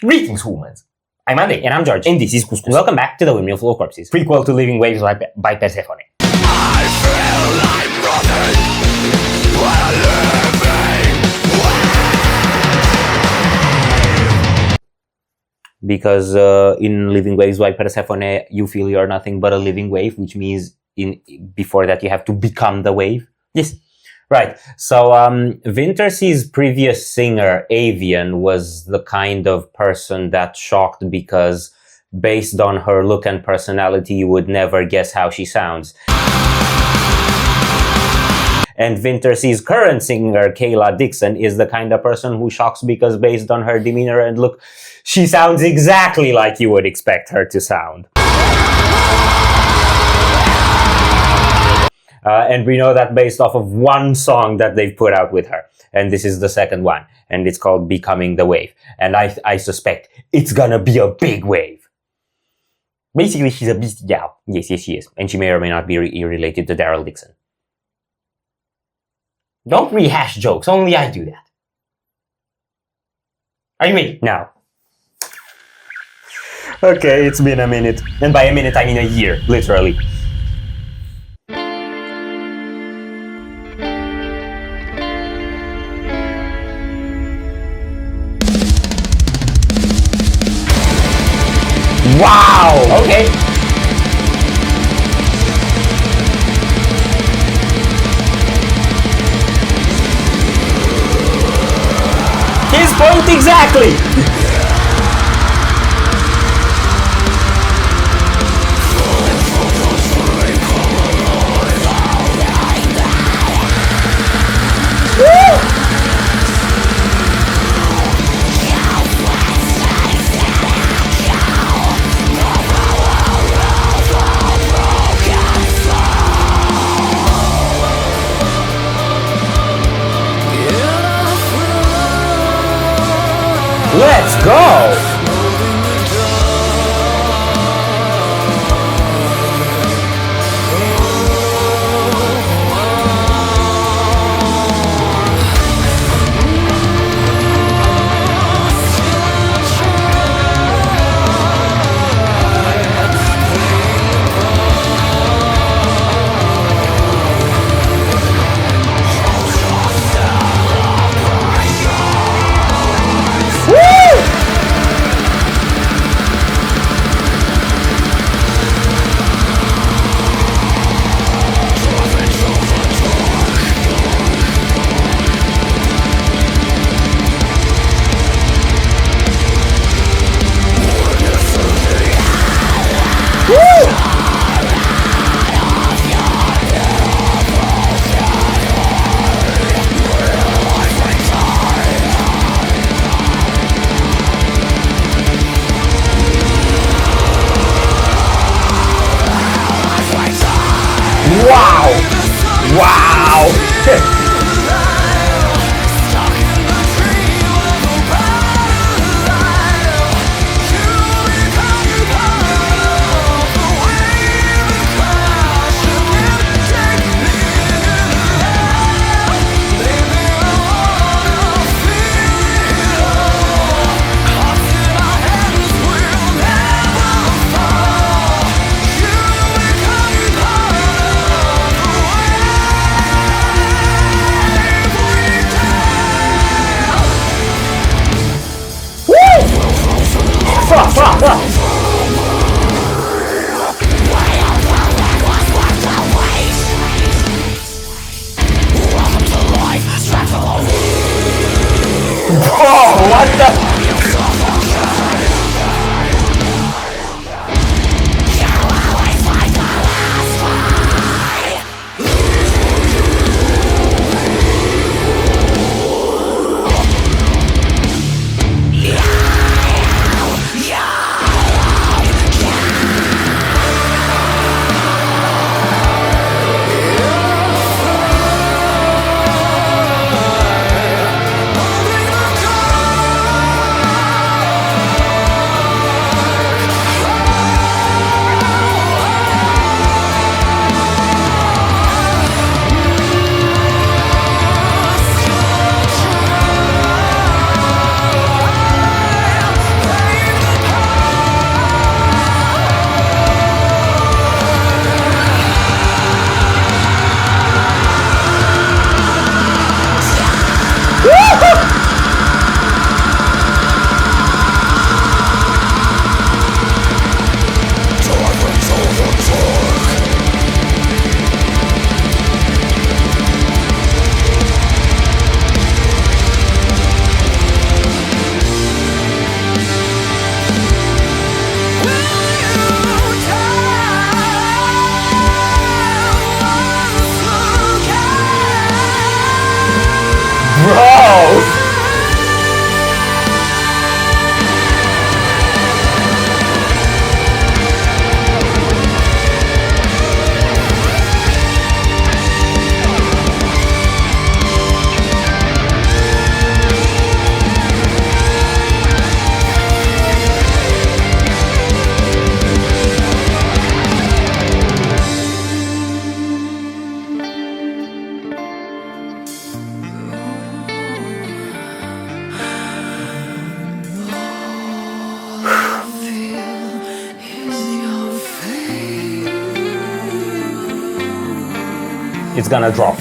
Greetings, humans. I'm Andy. And I'm George. And this is Couscous. Welcome back to the Windmill Full of Corpses, prequel to Living Waves by Persephone. I feel like nothing when I live. because in Living Waves by Persephone, you feel you're nothing but a living wave, which means before that you have to become the wave. Yes. Right. So Vintersea's previous singer, Avian, was the kind of person that shocked because based on her look and personality, you would never guess how she sounds. And Vintersea's current singer, Kayla Dixon, is the kind of person who shocks because based on her demeanor and look, she sounds exactly like you would expect her to sound. And we know that based off of one song that they've put out with her. And this is the second one. And it's called Becoming the Wave. And I suspect it's gonna be a big wave. Basically, she's a beastie gal. Yes, she is. And she may or may not be related to Daryl Dixon. Don't rehash jokes, only I do that. Are you ready? Now. Okay, it's been a minute. And by a minute, I mean a year, literally. Wow! Okay. His point exactly! Let's go! it's gonna drop.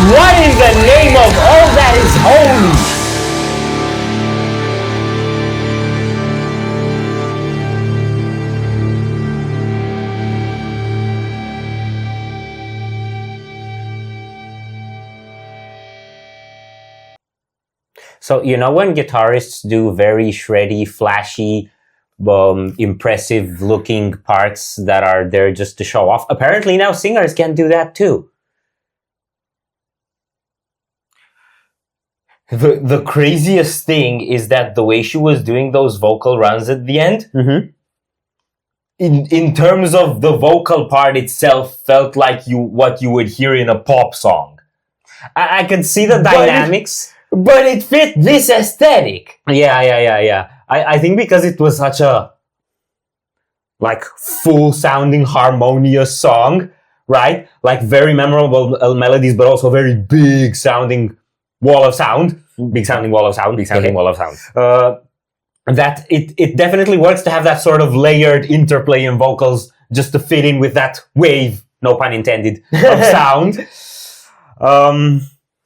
What in the name of all that is holy? So, you know when guitarists do very shreddy, flashy, impressive looking parts that are there just to show off? Apparently now singers can do that too. The craziest thing is that the way she was doing those vocal runs at the end, in terms of the vocal part itself, felt like what you would hear in a pop song. I could see the dynamics. But it fit this aesthetic. Yeah. I think because it was such a like full sounding harmonious song, right? Like very memorable melodies, but also very big sounding wall of sound. Big sounding wall of sound. That it definitely works to have that sort of layered interplay in vocals just to fit in with that wave, no pun intended, of sound.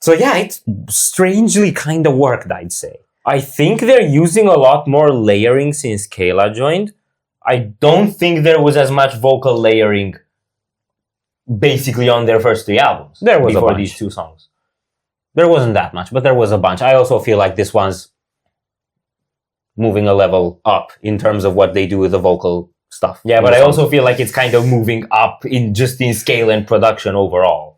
So yeah, it's strangely kind of worked, I'd say. I think they're using a lot more layering since Kayla joined. I don't think there was as much vocal layering basically on their first 3 albums. There was before a bunch. These 2 songs. There wasn't that much, but there was a bunch. I also feel like this one's moving a level up in terms of what they do with the vocal stuff. Yeah, but I also feel like it's kind of moving up in scale and production overall.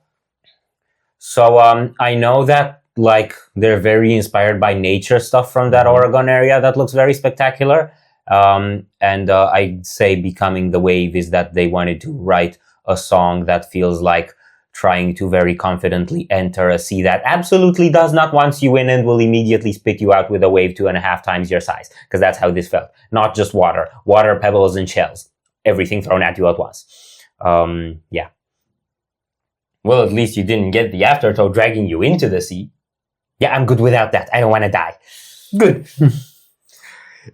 So I know that like they're very inspired by nature stuff from that Oregon area that looks very spectacular. And I'd say Becoming the Wave is that they wanted to write a song that feels like trying to very confidently enter a sea that absolutely does not want you in and will immediately spit you out with a wave 2.5 times your size. Because that's how this felt. Not just water, pebbles, and shells. Everything thrown at you at once. Yeah. Well, at least you didn't get the aftertow dragging you into the sea. Yeah, I'm good without that. I don't want to die. Good.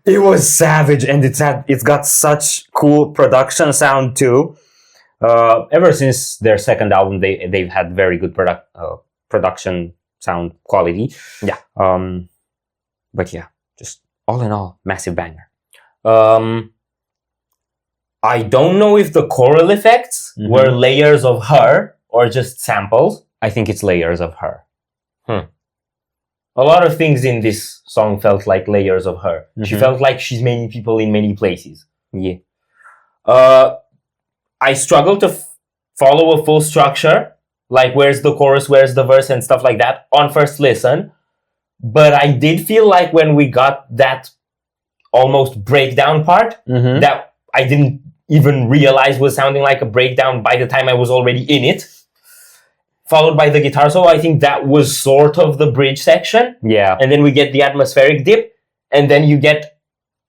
It was savage, and it's got such cool production sound too. Ever since their second album, they've had very good production sound quality. Yeah. But yeah, just all in all, massive banger. I don't know if the choral effects were layers of her or just samples. I think it's layers of her. A lot of things in this song felt like layers of her. She felt like she's many people in many places. Yeah. I struggled to follow a full structure, like where's the chorus, where's the verse, and stuff like that on first listen. But I did feel like when we got that almost breakdown part, that I didn't even realize was sounding like a breakdown by the time I was already in it, followed by the guitar solo. I think that was sort of the bridge section. Yeah. And then we get the atmospheric dip, and then you get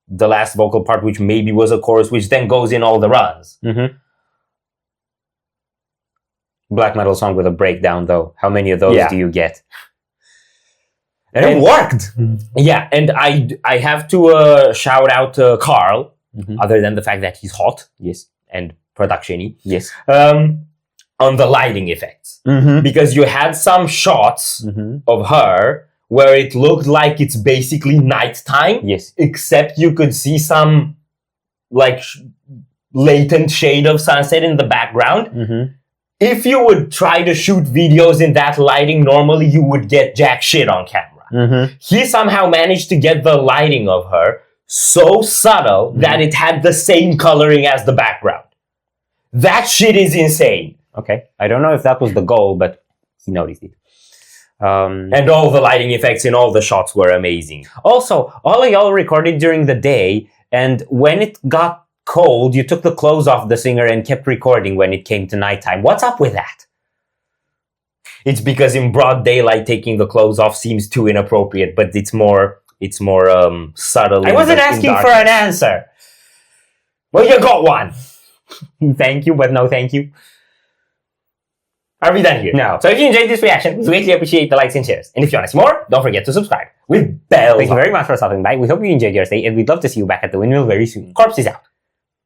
the last vocal part, which maybe was a chorus, which then goes in all the runs. black metal song with a breakdown, though. How many of those Yeah. do you get? And it worked. Yeah, and I have to shout out Carl, other than the fact that he's hot Yes. and production-y, Yes. on the lighting effects. Mm-hmm. Because you had some shots of her where it looked like it's basically nighttime, Yes. except you could see some like latent shade of sunset in the background. Mm-hmm. If you would try to shoot videos in that lighting, normally you would get jack shit on camera. Mm-hmm. He somehow managed to get the lighting of her so subtle that it had the same coloring as the background. That shit is insane. Okay. I don't know if that was the goal, but he noticed it. And all the lighting effects in all the shots were amazing. Also, all of y'all recorded during the day, and when it got cold, you took the clothes off the singer and kept recording when it came to nighttime. What's up with that? It's because in broad daylight taking the clothes off seems too inappropriate, but it's more subtle. I wasn't asking for an answer. Well, you got one. Thank you, but no thank you. Are we done here? No. So if you enjoyed this reaction, we greatly appreciate the likes and shares. And if you want to see more, don't forget to subscribe with bells. Thank you very much for stopping by. We hope you enjoyed your stay, and we'd love to see you back at the Windmill very soon. Corpse is out.